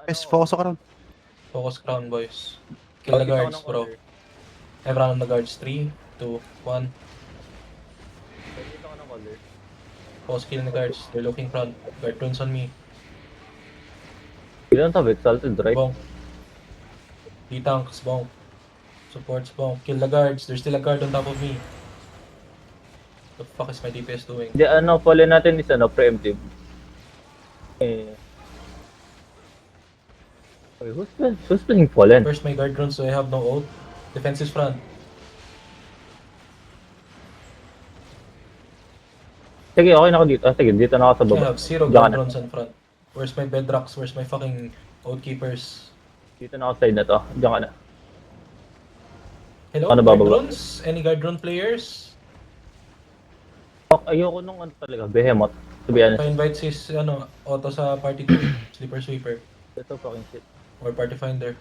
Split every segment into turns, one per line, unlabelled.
Yes, focus ako ron.
Focus crown, boys. Kill the guards, bro. Everyone on the guards. 3, 2, 1.
Dito ko ng color.
Focus killing the guards. They're looking front. Guard turns on me.
Ilan to, exalted, right?
Bonk. D-tanks, bonk. Supports, bonk. Kill the guards. There's still a guard on top of me. What the fuck is my DPS doing?
Hindi, fallen natin is preemptive. Wait, who's playing fallen?
First, my guard runs, so I have no ult. Defense is front.
Sige, okay na ako dito. Sige, dito na ako sa
I
baba.
have 0
Diyan ka
guard
na.
runs in front. Where's my bedrocks? Where's my fucking ult keepers?
Dito na ako side na to. Diyan ka na.
Hello?
Ano
Guard
bababa?
runs? Any guard run players?
Fuck, ayoko nung talaga, behemoth. To be honest.
Pa-invite sis, auto sa party 2. Sleeper sweeper.
Ito fucking shit.
Or party finder.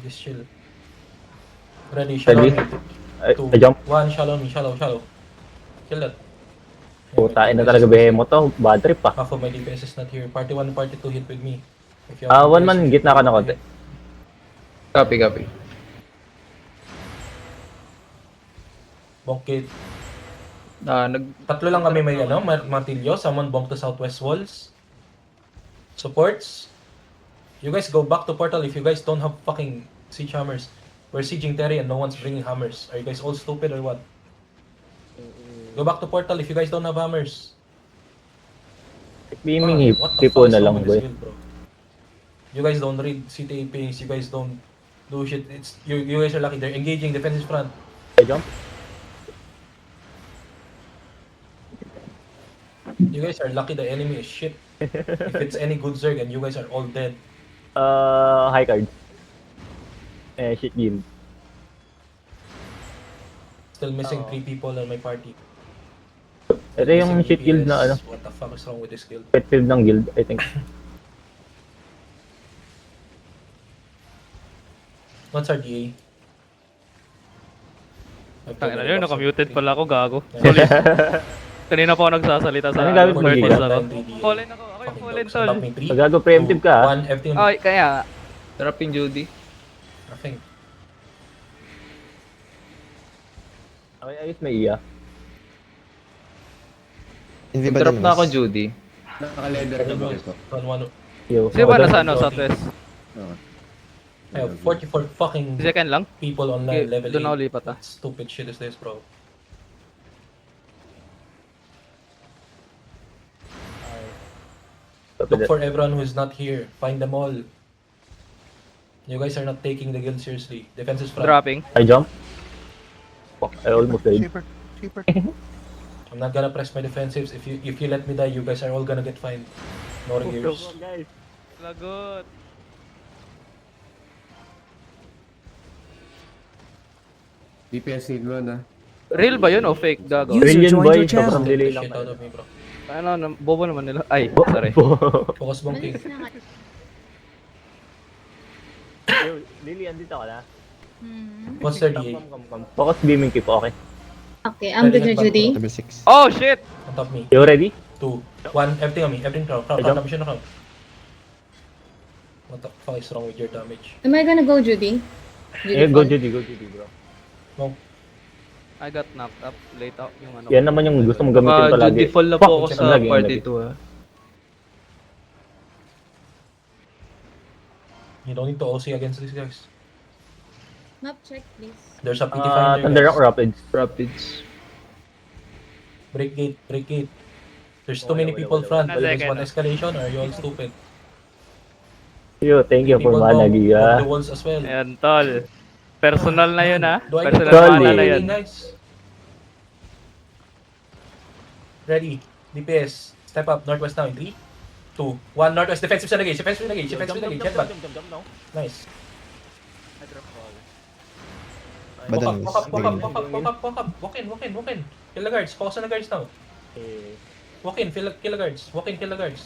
Just chill. Ready, shallow
Ready?
me.
I jump.
1, shallow me, shallow. Kill that.
Putain na talaga behemoth to. Bad trip pa.
Half of my DPS is not here. Party 1 and party 2 hit with me. If you
Ah,
have
one
DPS,
man, gitna ka na konti.
Copy.
Bonk gate.
Nag...
Tatlo lang kami may martilyo. Someone bonk to southwest walls. Supports. You guys go back to portal if you guys don't have fucking siege hammers. We're sieging Terry and no one's bringing hammers. Are you guys all stupid or what? Go back to portal if you guys don't have hammers.
Beaming hip.
What the
Tipo
fuck is
na
wrong
lang,
with this
boy.
build, bro? You guys don't read CTAPs. You guys don't do shit. You guys are lucky. They're engaging defensive front.
I jump.
You guys are lucky the enemy is shit. If it's any good Zerg and you guys are all dead.
High card. Shit guild.
Still missing 3 people on my party.
Ito yung
Missing
shit guild na
DPS. What the fuck is wrong with this guild?
pet field ng guild, I think.
What's our DA?
Tangina yun, naka-muted pala ako, gago. Sorry. Kanina pa ako nagsasalita sa
Ano gamit mo,
purpose
Giga?
ako. Fallen ako yung fallen tol.
Pagago preemptive ka, ah.
1, everything.
Ay, kaya.
Dropping Judy.
Nothing.
Okay, ayos may iya.
Drop na ako Judy.
Naka-leather ka ba ito?
Yo.
Sino ba nasa ano, Southwest?
I have 44 fucking
Second lang?
people online level 8.
Doon ako lipat ah.
What stupid shit is this, bro? Look for everyone who is not here. Find them all. You guys are not taking the guild seriously. Defense is front.
Dropping.
I jump. Fuck, I almost died.
Shaper.
I'm not gonna press my defensives. If you let me die, you guys are all gonna get fined. No gears.
Lagot.
DPS seed mo na.
Real ba yun o fake? Gago.
User
Brilliant
joined
boy,
your channel.
sobrang delay lang.
Shit out of me, bro.
Ano, bobo naman nila. Ay, sorry.
Focus bonking.
Lily, andito ka na.
What's their DA?
Focus beaming keep, okay.
Okay, I'm good with Judy.
Level 6.
Oh, shit!
On top me.
You ready?
2, 1, everything on me. Everything crowd. Crowd,
Jump.
mission crowd. What the fuck is wrong with your damage?
Am I gonna go Judy?
Eh, go Judy, bro.
No.
I got knocked up. Late out yung ano.
Yan naman yung gusto mong gamitin palagi.
Judy fall na
Fuck,
po ako
check
sa
lagi,
party
lagi.
2 ah.
You don't need to OC against these guys.
Map check, please.
There's a PT finder,
Thunder Rock
guys.
Rapids.
Rapids.
Break gate. There's too
Wala,
many
wala,
people
wala,
front.
wala.
Will this
Second.
one escalation or are you all stupid?
Yo, thank you for
People
managi,
bomb
ah.
the walls as well.
Ayan, tol. Personal na yun ah.
Do I need
Personal
to
Tol,
mana
eh.
na yun.
guys? Ready. DPS. Step up. Northwest now in 3, 2, 1. Northwest. Defensive sa engage. Defensive engage. Headbutt. Nice.
Badan.
Walk up. Walk in. Kill the guards. Focus on the guards now. Walk in. Kill the guards. Kill the guards.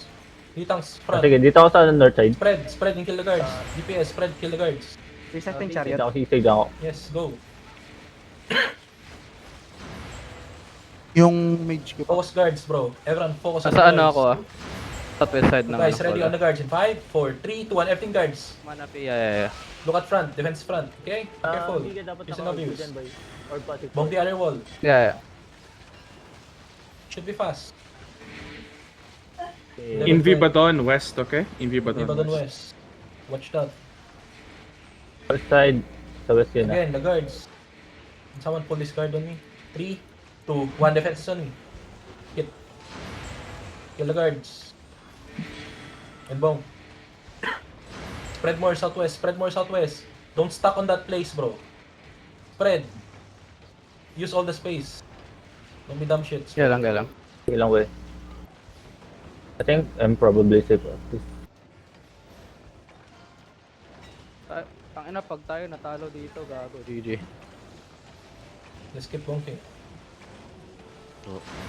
Litang's front.
Sige, dito ako sa north side.
Spread and kill the guards. DPS. Spread. Kill the guards.
Resetting
Dito
chariot.
ako, sisig ako.
Yes. Go.
Yung mage ko.
Focus guards, bro. Everyone, focus on
Nasa
the
ano
guards.
ako Southwest side ng
Guys,
ano
ready
pala.
on the guards in 5, 4, 3, 2, 1. Everything guards.
Manapi, yeah.
Look at front, defense front. Okay? Careful.
Hindi ka dapat
Use an
naka-ult
abuse.
dyan, boy. Or passive.
Bomb the other wall.
Yeah.
Should be fast.
Okay.
Invi Badon West, okay? Invi Badon
Ibadon
West.
West. Watch that.
First side, sa west yun
Again, the guards. Someone pull this guard on me. 3, 2, 1. Defense is on me. Hit. Kill the guards. And boom. Spread more southwest. Spread more southwest. Don't stuck on that place, bro. Spread. Use all the space. Don't be dumb shit.
Kaya lang.
Sige lang, boy. I think I'm probably safe.
Tangina, pag tayo natalo dito, gago. GG.
Let's keep bonking.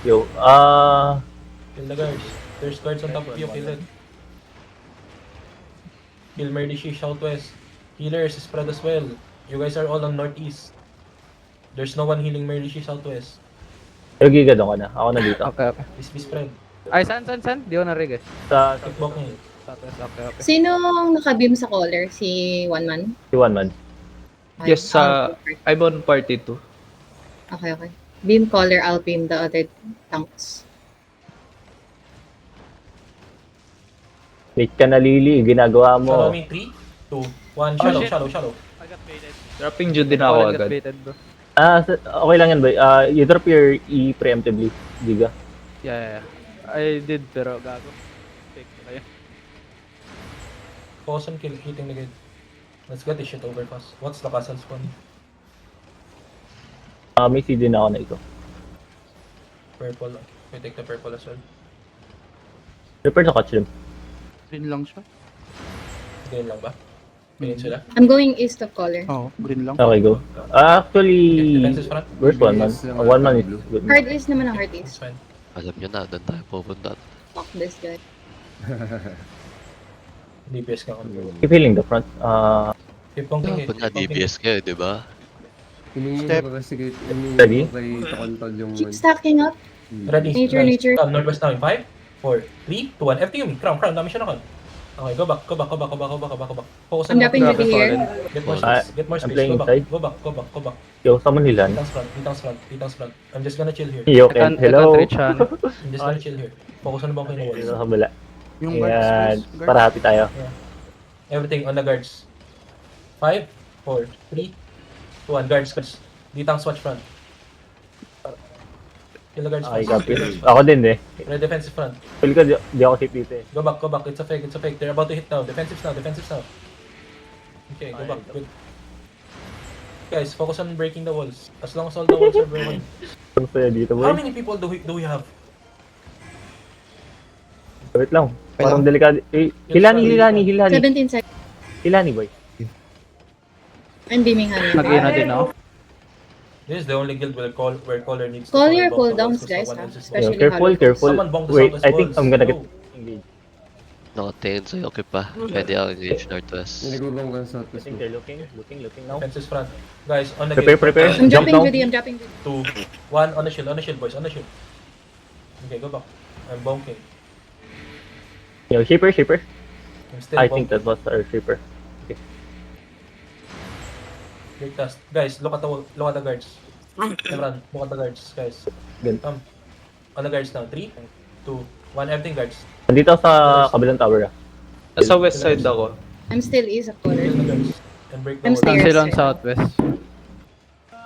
Yo,
Kill the guards. There's guards on top of you. Kill it. Kill Merdishi southwest. Healers spread as well. You guys are all on northeast. There's no one healing Merdishi southwest.
yung giga doon ka na. Ako na dito.
Okay.
Please be spread.
Ay, san? Di ko narig eh.
Sa
Keep bonking.
Southwest, okay.
Sinong naka-beam sa caller? Si One Man?
si One Man.
Ay,
Yes, I'm on party 2.
Okay. Beam caller, I'll beam the other tanks.
Late ka na, Lily. Ginagawa
Follow
mo.
me. 3, 2, 1. Shallow,
shit.
shallow.
I got baited.
Dropping Judy na ako
I got
agad.
baited, bro.
Okay lang yan, boy. You drop your E preemptively. Giga.
Yeah. I did, pero gago. Take ko kayo.
Focus on kill, hitting the gate. Let's get this shit over fast. What's the castle spawn?
May CD na ako na ito.
Purple. We take the purple as well.
Prepare sa catch them.
Green lang siya.
Ganyan lang ba? Peninsula?
I'm going east of caller.
Oo, green lang.
Okay, go. Actually,
Defense is front.
where's One Man? One Man is good.
Hard east naman ang hard
It's
east.
fine.
Alam nyo na, doon tayo pupunta.
Fuck this guy.
DPS ka control.
Keep healing the front.
Keep bonking it.
Dapat nga DPS kayo, di ba?
Hiningi
Step.
ko kasi
Ready?
kay Tokontol yung...
Keep stacking up.
Ready?
Nature,
Guys,
nature.
Come, northwest now in 5, 4, 3, 2, 1. FT me. Crown. Dami siya na kon. Okay, go back. Focus
I'm dropping
north.
Judy here.
Get more
Ah,
space. Get more
I'm
space.
playing
Go back.
inside.
Go back.
Yo, someone hilan.
Titang's front. I'm just gonna chill here.
Yo,
I can't
hello.
reach, han.
I'm just gonna chill here. Focus on the bunker
Dito
walls.
sa kabila.
Yung guard
Ayan,
space. Guard.
para happy tayo.
Everything on the guards. 5, 4, 3, 2, 1. Guards. Ditang swatch front. Kill the guards
Okay,
first.
copy. Ako din eh.
Red defensive front.
Feel ko di ako safe dito eh.
Go back. It's a fake. They're about to hit now. Defensives now. Okay, go back. Good. Guys, focus on breaking the walls. As long as all the walls are broken.
Ang saya dito,
How
boy.
many people do we have?
Wait lang. Parang delikado. Hilani.
17 seconds.
Hilani, boy.
I'm beaming honey.
Nag-ina din ako.
This is the only guild where caller needs to
Call
follow
your
both
cooldowns,
the walls, 'cause
guys,
someone
ha?
else is
Especially
Careful,
Hollow.
careful.
Someone bonk the
Wait,
southwest
I think
walls.
I'm gonna get
Go.
engaged.
Nakatingin sa'yo, okay pa. Pwede ako engage Northwest.
Nagubang ka sa
I
Southwest
think
mo.
they're looking now.
Defenses front. Guys, on the
Prepare,
gate.
prepare.
I'm
Jump
dropping
down.
Judy.
2, 1, on the shield, boys, on the shield. Okay, go back. I'm bonking.
Yo, shaper.
I'm still
I
bonking.
think that was our shaper.
Break dust. Guys, look at the guards. Everyone, look at the guards, guys.
Good.
Come. On the guards now. 3, 2, 1, everything guards.
Nandito ako sa kabilang tower ah.
Sa west side ako.
I'm still east of caller.
Kill the guards. And break the
I'm
walls.
stairs.
Cancel on Southwest.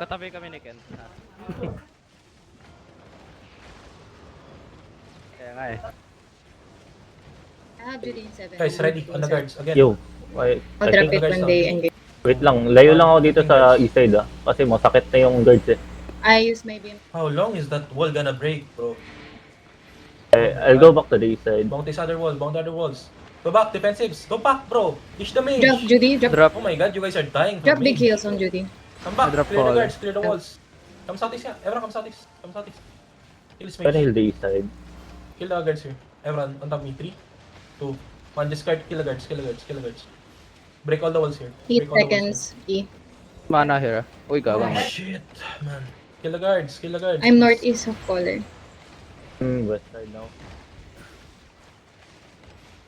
Katabi kami ni Ken. Kaya nga eh.
I have Judy in 7.
Guys, ready on the guards. Again.
Yo, I
I'll
think,
drop it when they engage.
wait lang. Layo lang ako dito sa east side ah. Kasi masakit na yung guards eh.
I use my beam.
How long is that wall gonna break, bro?
I'll go back to the east side.
Bonk this other wall. Bonk the other walls. Go back, defensives. Go back, bro. Dish the mage.
Drop Judy. Drop
Oh my god, you guys are dying. from
big
mage.
heals on Judy.
Come back.
Drop
Clear the
call.
guards. Clear the walls. Come southeast, yeah. Everyone, come southeast. Kill this
Gonna
mage.
heal the east side.
Kill the guards here. Everyone, on top of me. 3, 2, 1. Discard. Kill the guards. Break all the walls here.
8
Break all the walls
seconds. E.
mana here. Uy, gago.
Oh, shit, man. Kill the guards, kill the guards.
I'm northeast of color.
West side now.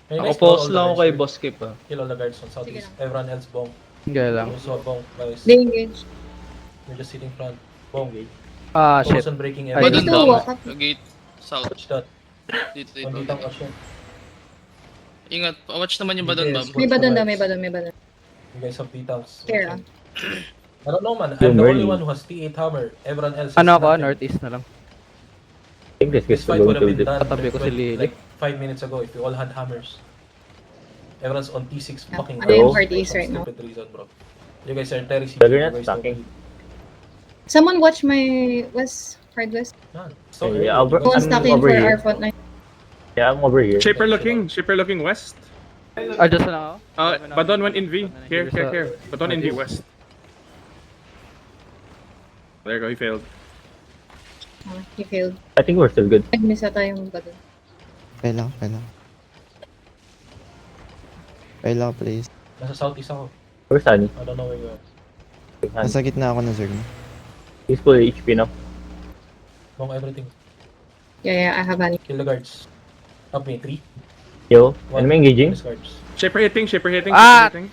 Hey,
Ako
guys, kill all
pause
the
lang ako
guards
kay
here.
Boss Kip ah.
Kill all the guards on southeast. Everyone else bomb.
Gaya lang.
Also bomb, guys.
They engage.
You're just sitting front. Bomb.
Ah,
Focus
shit.
on breaking
Ay,
Ready
everything.
to walk up.
Gate south.
Watch that.
Dito.
Bandita ka siya.
Ingat. Watch naman yung badon, ma'am.
May badon daw, may badon, may badon.
You guys have D-tanks.
Care, ah.
I don't know, man.
Yung
I'm the only
Merlin.
one who has T8 hammer. Everyone else has
Ano ako,
nothing.
northeast na lang.
I think this
This
gets
fight would
going
have
to
been
the...
done
Katabi ko si Lily.
like 5 minutes ago if we all had hammers. Everyone's on T6
Yeah,
fucking
ano yung
rounds
parties
for some
right now?
stupid reason, bro. You guys are Terry CG.
They're
You
not
guys
stacking.
don't
Someone watch my west, hard west.
need- Man, so
Yeah,
early.
over-
You
Go
guys-
I'm
stacking
over
for
here.
our front line.
Yeah, I'm over here.
Shaper looking west.
Adjust na lang ako.
Badon went in V. Here. Badon in V west. There you go, he failed.
Ah, he failed.
I think we're still good.
Nag-miss ata yung badon.
Kailang. Kailang, please.
Nasa southeast ako.
Where's Sunny?
I don't know where you are.
Nasa gitna ako ng Zerg.
He's full HP now.
Long everything.
Yeah, I have honey.
Kill the guards. Up me, 3.
Yo,
One.
enemy engaging.
Guards.
Shaper hitting.
Ah!
Kill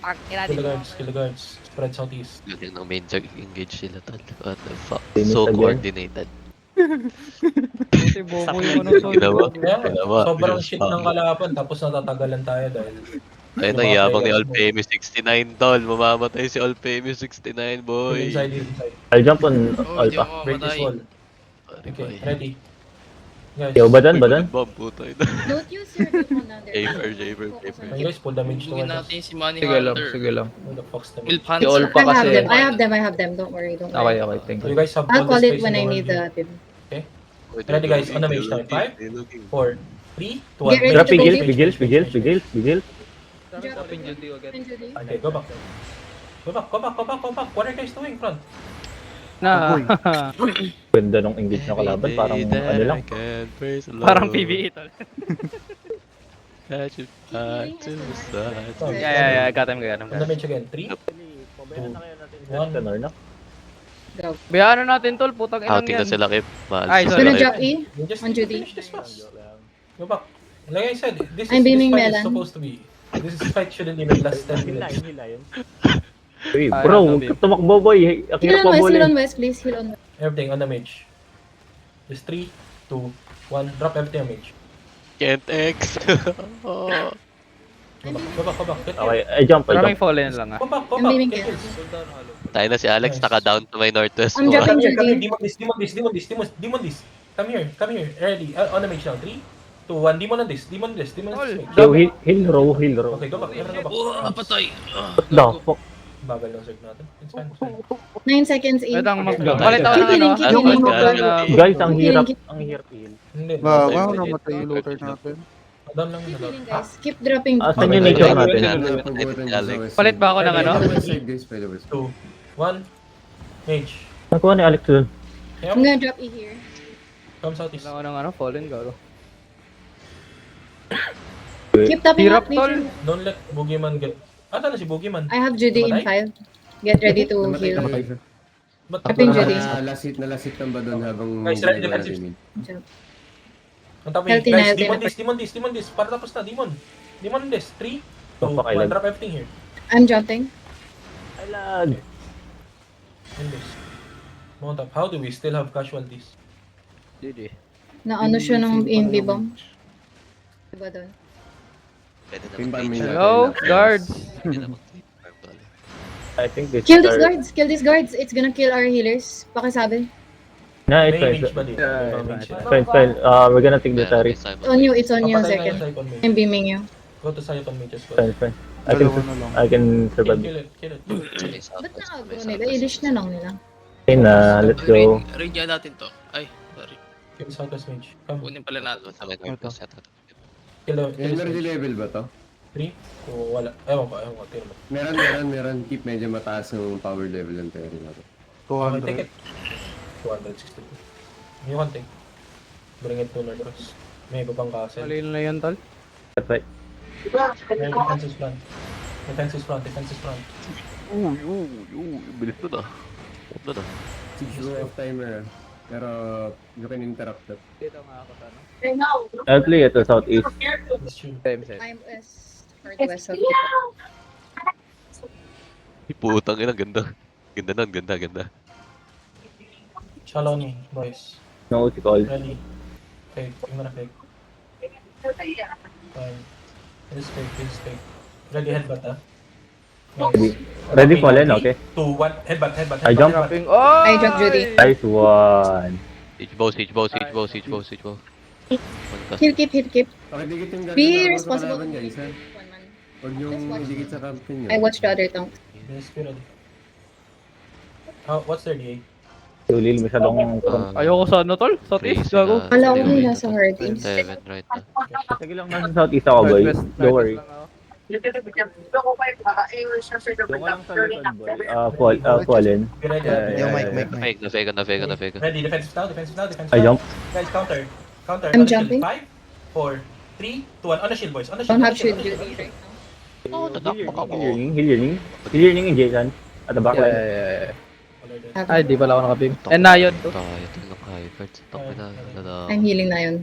the guards, kill the guards. Spread southeast.
Galing ng main jug, engage sila tol. What the fuck?
They need
So
again.
coordinated.
Buti bobo yung ano,
Ginawa.
Kaya nga,
Ginawa.
sobrang shit ng kalaban tapos natatagalan tayo dahil
Ayun ang yabang ni Alpemi 69 tol. Mamamatay si Alpemi 69 boy.
inside.
I'll jump on
Oh, hindi
Alpha.
ako
Break this
mamatay.
wall.
Pare,
Okay,
boy.
ready. Guys,
Yo, badan.
Bomb puto ito.
Don't use your weapon under.
Shaper.
can you guys pull damage to
Bugin
us?
natin si Money
Sige lang,
Hunter.
sige lang.
Who the fuck's damage?
Will
Si
Pants.
All pa
I have
kasi.
them, I have them. Don't worry.
Okay, thank
So you
you.
guys have
I'll
all
call
the
it
space
when
in
I
the
need
world.
the pin.
Ready, guys, on the mage time. 5, 4, 3, 2, 1.
Get ready
Drop
to
Vigil,
engage.
Vigil.
Stopin Judy agad.
Okay, go back. What are you guys doing, front?
Na.
Ganda nung engage na kalaban. Parang ano lang.
Parang PBE tol.
Oh,
Yeah. Got him.
On the mage again. 3, 2, 1.
Ganor na.
Go.
Bayaan na natin tol, putang inang
Outing na
yan.
sila Kip. Maalis
Ay,
na
sorry.
Gonna
sila
drop
Kip.
E
You just
on Judy.
finish this fast. Go back. Like I said, this
I'm beaming
fight is
Melan.
supposed to be. This fight shouldn't even last 10 minutes.
Uy,
Ay,
bro,
ano, babe?
tumakbo boy. Ang
Heal
hirap
on west, heal on
pabulin.
west, please. Heal on west.
Everything on the mage. Just 3, 2, 1. Drop everything on mage.
Can't X. Oh.
Go back. Get
Okay, I jump.
Maraming fallen lang ah.
Go back.
I'm beaming
Get
here.
kills.
Tayo na si Alex,
Nice.
naka-down to my northwest
I'm
mo.
dropping-
Come here.
Judy.
Demon this. Come here. Ready. On the mage now. 3, 2, 1. Demon on this.
Yo, heal row.
Okay, go back. Everyone go back.
Oh, patay.
What the fuck?
Bagal ng circle natin. It's fine.
9 seconds in.
Wait lang,
Okay.
palit ako ng ano.
Keep healing, keep healing.
Guys, ang
Healing,
hirap heal.
Hindi.
Namatay yung looter natin.
Down lang.
Keep healing, guys. Keep dropping.
Asan yung nature natin?
Palit ba ako ng ano?
West side, guys, by the west.
2, 1. Mage.
Nakuha ni Alex dun.
Yep.
I'm gonna drop E here.
Come southeast.
Wala ko ng ano, fallen gago.
Keep tapping
Hirap
up, please.
tol.
Don't let Boogeyman get... Ata na si Boogeyman.
I have Judy in
Namatay?
5. Get ready to heal.
Ba't
Tapping Judy.
Nalasit ng badon habang
Guys, right,
ginagawa
defensive.
natin.
Ang tabi,
Healthy
guys,
na, healthy
demon this. Para tapos na, demon. Demon this. 3, 2,
Papakailan.
1. Drop everything here.
I'm jumping.
Ay, lag.
In this. Mount up. How do we still have casualties?
GG.
Na ano siya ng ENB bomb. Diba doon?
Pwede na
Pinban mo
mag-mage.
yun.
Hello, guards.
Pwede na mag-mage.
I think this
Kill these guards. It's gonna kill our healers. Pakisabi.
Nice,
May
nice.
mage ba dito? May mage ba?
Fine. We're gonna take the Tari.
It's on you, it's on you,
Papatay na
second.
yung Saipon mage.
I'm beaming you.
Go to Saipon mages. Go.
Fine.
Dalawa na lang.
I can survive.
Kill it.
Ba't nakago nila? I-dish na lang nila.
Okay na, let's go.
Raid yan natin to. Ay, sorry.
Kill Southwest mage. Come.
Kunin pala natin.
Sa may northwest yata.
Kill
Energy
the
level ba to?
3, 2, wala. Ewan ko. Tira mo.
Meron. Keep medyo mataas yung power level ng Terry natin.
Okay, take
200.
it. 260. You can take. Bring it to Northwest. May iba pang castle.
Malil na yan tol.
That's right.
May defenses front. Defenses front.
Bilis na na. Huwag na na.
6 row of timer. Pero you can interrupt that.
Dito nga ako sa ano.
I'll play ito southeast.
This should
Same, same.
I'm west. Northwest of Tipo.
Putang ina, ganda. Ganda nun, ganda, ganda.
shallow me, boys.
No, si Cole.
Ready. Fake. Yung na fake. Fine. This is fake, this is fake. Ready, headbutt ah. Nice.
Ready fallen, okay.
2, 1, headbutt, headbutt,
I
headbutt,
jump.
headbutt.
Dropping. Oh!
I dropped Judy.
Nice one.
Siege bow, siege bow, siege bow, siege bow, siege bow. Mantas.
Heal keep.
Pakidikit yung
Be
gagawin
responsible.
sa guys, ha?
One man.
Huwag yung idikit sa captain nyo.
I watched the other tanks.
This is ready. What's their DA?
Sulil, masyadong front.
Ayoko sa ano tol? Southeast,
Crazy
gago.
na.
Wala ko
Anyway,
nasa hard east.
7 right na.
Sige lang, nasa southeast ako, boy. Don't worry. Doon ka lang sa likod, boy. Fallen.
Be ready.
Yo,
be
Mike,
ready.
Mike.
Na fake.
Ready, defensive now, defensive now, defensive
I
now.
jump.
Guys, counter. Counter.
I'm
On the shield.
jumping.
5, 4, 3, 2, 1. On the shield, boys. On the shield.
Don't
on
have
the shield,
shield
on the
Judy
shield.
right now.
Oh, tatakpak ako.
Heal your ning in Jason. At the back line.
Have-
Ay, di pala ako nakabim. And na yun.
Tayo, tayo ng high cards. Tapos na.
I'm healing na yun.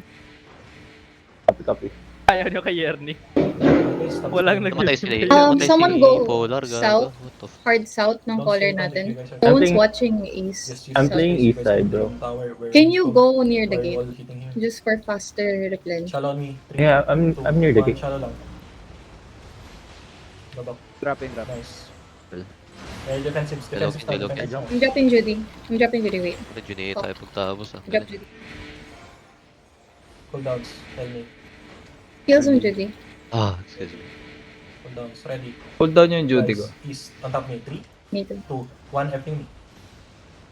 Copy.
Ayaw nyo kay Yerny.
Guys, stop.
Walang
Namatay si
nag-
namatay
someone
si
go
Polar, gago.
south.
What the f-
Hard south ng
Don't
caller
slow down if
natin.
you guys are-
No one's
Something-
watching east.
Just use
I'm
south,
playing
guys, you
east
guys
side,
are
bro.
from tower where
Can you
two
go near the
are
gate?
all hitting here.
Just for faster replenish.
Shallow me.
Yeah, I'm near the gate.
Shallow lang. Babak.
Dropping.
Nice. Very defensive.
Hello,
Defensive style.
hello,
Defensive.
I'm dropping Judy. Wait.
Rejuvenate tayo pagtapos ah.
Drop Judy.
Cooldowns. Tell me.
Heals on Judy.
Ah, excuse me.
Cooldowns. Ready.
Hold down yung Judy ko.
Guys, east. On top me. 3,
Me too.
2, 1. Everything me.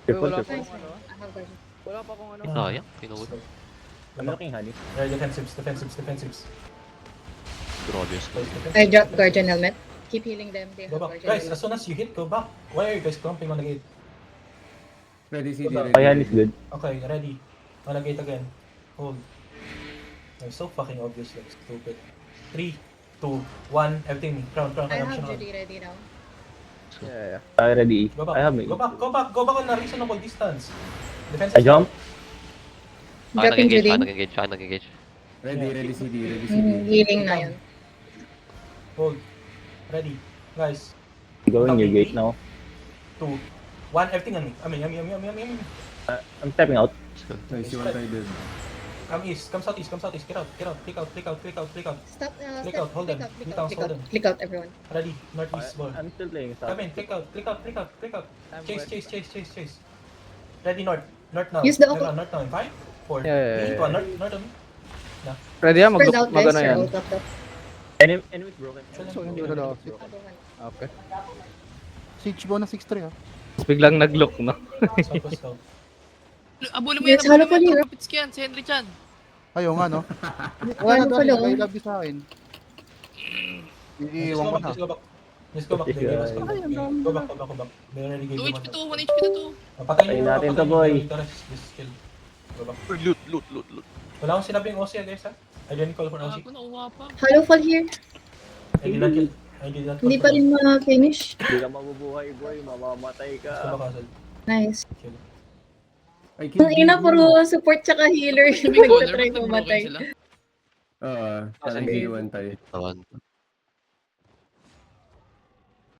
Triple,
Wala
triple.
Nice one. I have guard.
Wala pa akong ano.
Sayang, pinuhod.
I'm looking, honey.
Very defensives. Defensives.
Grabe yung skill.
Guys, defensive.
I dropped guardian helmet. Keep healing them. They
Go
have
back.
guardian
Guys, as
helmet.
soon as you hit, go back. Why are you guys clumping on the gate?
Ready, CD,
Ayan is good.
Okay, ready. On the gate again. Hold. I'm so fucking obvious, like stupid. 3, 2, 1. Everything me. Crown.
I have
Action on.
Judy ready now.
Yeah.
I already.
Go back.
I have me.
Go back on a reasonable distance. Defense.
I jump.
Dropping Judy.
Nag-engage.
Ready, CD,
Healing na yun.
Hold. Ready. Guys.
Going your gate now.
2, 1. Everything on me. Yummy.
I'm stepping out.
Nice, you one-sided.
Come east. Come southeast. Get out. Click out.
Stop.
Click out, hold them.
Click out, everyone.
Ready. Northeast ball.
I'm still playing
Come
south.
in. Click out.
I'm
Chase.
west.
Ready, north now.
Use the
Everyone, north now in 5, 4,
Yeah.
3, 2, 1, north on me.
Ready ah?
Spread out, guys.
Mag-ano
You're
yan.
out of the
Enemy's broken.
So,
hindi ko na
other one.
Okay.
Siege bow na 6-3 ah.
Biglang nag-look, no?
Southwest now.
Abulin mo
Yes,
yan, abulin
halo
mo
pa
yan.
here.
Kapits ka yan, si Henry Chan.
Ayaw nga no.
One follow.
I love you sa akin. Iiwan ko na.
Let's go back. They gave us command. Go back. They already gave
2
you
HP
command.
2, 1 HP to 2.
Patayin
Patayin
nyo,
natin to,
patayin
boy.
nyo, interest. This skill. Go back.
Loot.
Wala akong sinabing OC guys ha. I didn't call for OC.
Gago, nakuha pa.
Hollow fall here.
I did not kill. I did not call
Hindi
for
pa rin ma-finish.
Hindi ka mabubuhay, boy. Mamamatay ka.
Let's go back, Hazel.
Nice.
Kill.
Ay,
Ang ina, puro support tsaka healer yung
May caller,
nagtatry
ba't nag-broken
mamatay.
sila?
Parang G1 tayo.
Tawan.